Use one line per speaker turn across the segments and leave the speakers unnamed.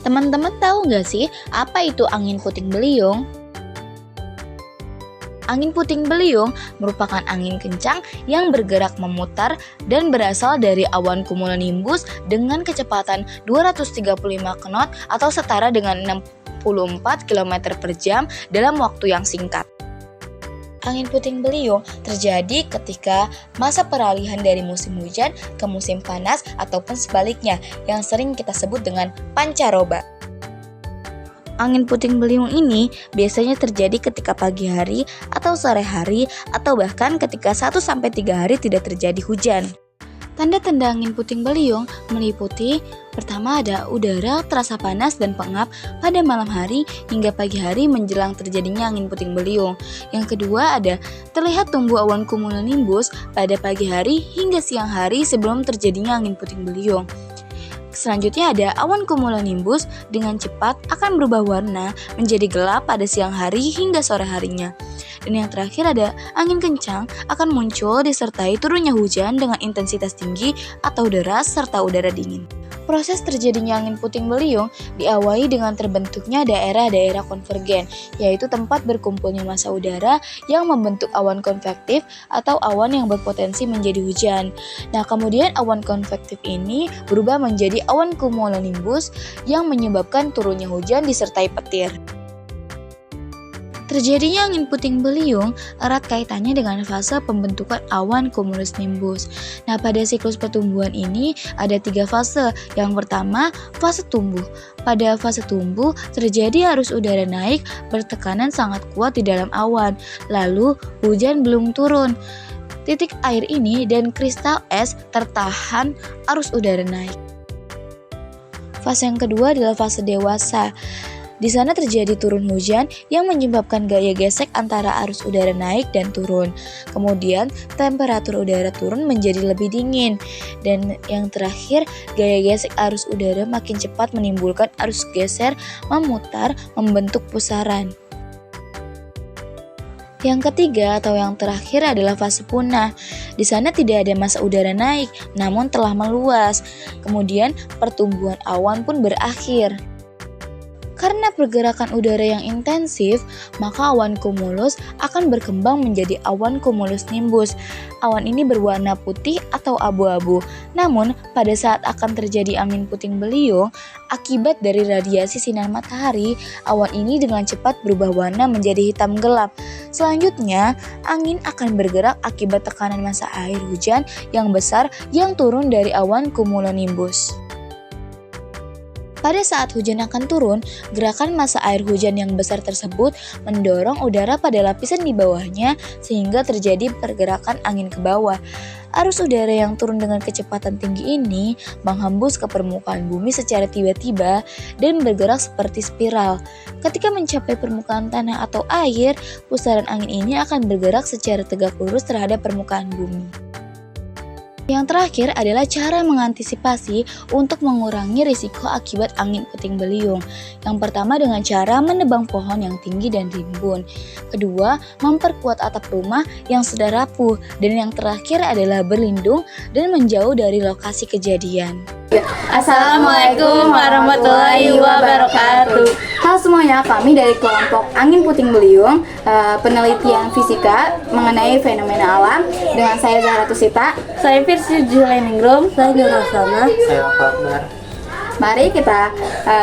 Teman-teman tahu nggak sih apa itu angin puting beliung? Angin puting beliung merupakan angin kencang yang bergerak memutar dan berasal dari awan cumulonimbus dengan kecepatan 235 knot atau setara dengan 64 km per jam dalam waktu yang singkat. Angin puting beliung terjadi ketika masa peralihan dari musim hujan ke musim panas ataupun sebaliknya yang sering kita sebut dengan pancaroba. Angin puting beliung ini biasanya terjadi ketika pagi hari atau sore hari atau bahkan ketika 1-3 hari tidak terjadi hujan. Tanda-tanda angin puting beliung meliputi pertama ada udara terasa panas dan pengap pada malam hari hingga pagi hari menjelang terjadinya angin puting beliung. Yang kedua ada terlihat tumbuh awan cumulonimbus pada pagi hari hingga siang hari sebelum terjadinya angin puting beliung. Selanjutnya ada awan cumulonimbus dengan cepat akan berubah warna menjadi gelap pada siang hari hingga sore harinya. Dan yang terakhir ada angin kencang akan muncul disertai turunnya hujan dengan intensitas tinggi atau deras serta udara dingin. Proses terjadinya angin puting beliung diawali dengan terbentuknya daerah-daerah konvergen, yaitu tempat berkumpulnya massa udara yang membentuk awan konvektif atau awan yang berpotensi menjadi hujan. Nah, kemudian awan konvektif ini berubah menjadi awan cumulonimbus yang menyebabkan turunnya hujan disertai petir. Terjadinya angin puting beliung erat kaitannya dengan fase pembentukan awan cumulus nimbus. Nah, pada siklus pertumbuhan ini ada 3 fase. Yang pertama, fase tumbuh. Pada fase tumbuh terjadi arus udara naik bertekanan sangat kuat di dalam awan. Lalu, hujan belum turun. Titik air ini dan kristal es tertahan arus udara naik. Fase yang kedua adalah fase dewasa. Di sana terjadi turun hujan yang menyebabkan gaya gesek antara arus udara naik dan turun. Kemudian temperatur udara turun menjadi lebih dingin. Dan yang terakhir, gaya gesek arus udara makin cepat menimbulkan arus geser memutar membentuk pusaran. Yang ketiga atau yang terakhir adalah fase punah. Di sana tidak ada massa udara naik, namun telah meluas. Kemudian pertumbuhan awan pun berakhir. Karena pergerakan udara yang intensif, maka awan cumulus akan berkembang menjadi awan cumulus nimbus. Awan ini berwarna putih atau abu-abu. Namun, pada saat akan terjadi angin puting beliung, akibat dari radiasi sinar matahari, awan ini dengan cepat berubah warna menjadi hitam gelap. Selanjutnya, angin akan bergerak akibat tekanan massa air hujan yang besar yang turun dari awan cumulonimbus. Pada saat hujan akan turun, gerakan massa air hujan yang besar tersebut mendorong udara pada lapisan di bawahnya sehingga terjadi pergerakan angin ke bawah. Arus udara yang turun dengan kecepatan tinggi ini menghembus ke permukaan bumi secara tiba-tiba dan bergerak seperti spiral. Ketika mencapai permukaan tanah atau air, pusaran angin ini akan bergerak secara tegak lurus terhadap permukaan bumi. Yang terakhir adalah cara mengantisipasi untuk mengurangi risiko akibat angin puting beliung. Yang pertama dengan cara menebang pohon yang tinggi dan rimbun. Kedua, memperkuat atap rumah yang sudah rapuh. Dan yang terakhir adalah berlindung dan menjauh dari lokasi kejadian.
Assalamualaikum warahmatullahi wabarakatuh.
Halo semuanya, kami dari kelompok Angin Puting Beliung, penelitian fisika mengenai fenomena alam dengan saya Zahra Tusita.
Saya Firsi Juleningrum. Saya Nur Rasana.
Saya Akbar.
Mari kita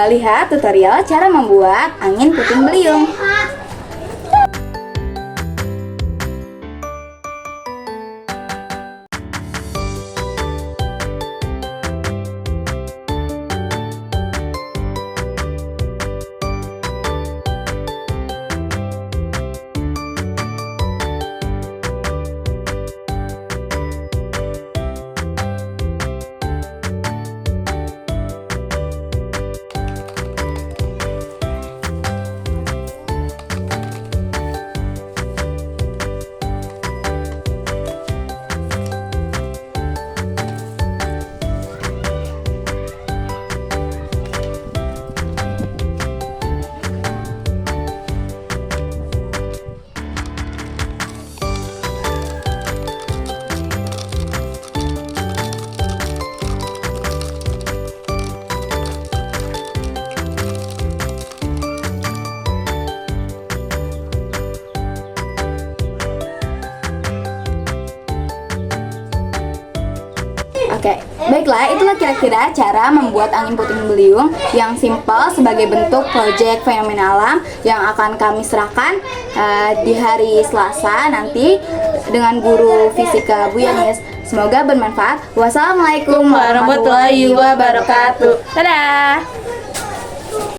lihat tutorial cara membuat angin puting beliung. Oke, baiklah itulah kira-kira cara membuat angin puting beliung yang simpel sebagai bentuk proyek fenomena alam yang akan kami serahkan di hari Selasa nanti dengan guru fisika Bu Yanis. Semoga bermanfaat. Wassalamualaikum
Warahmatullahi wabarakatuh. Dadah.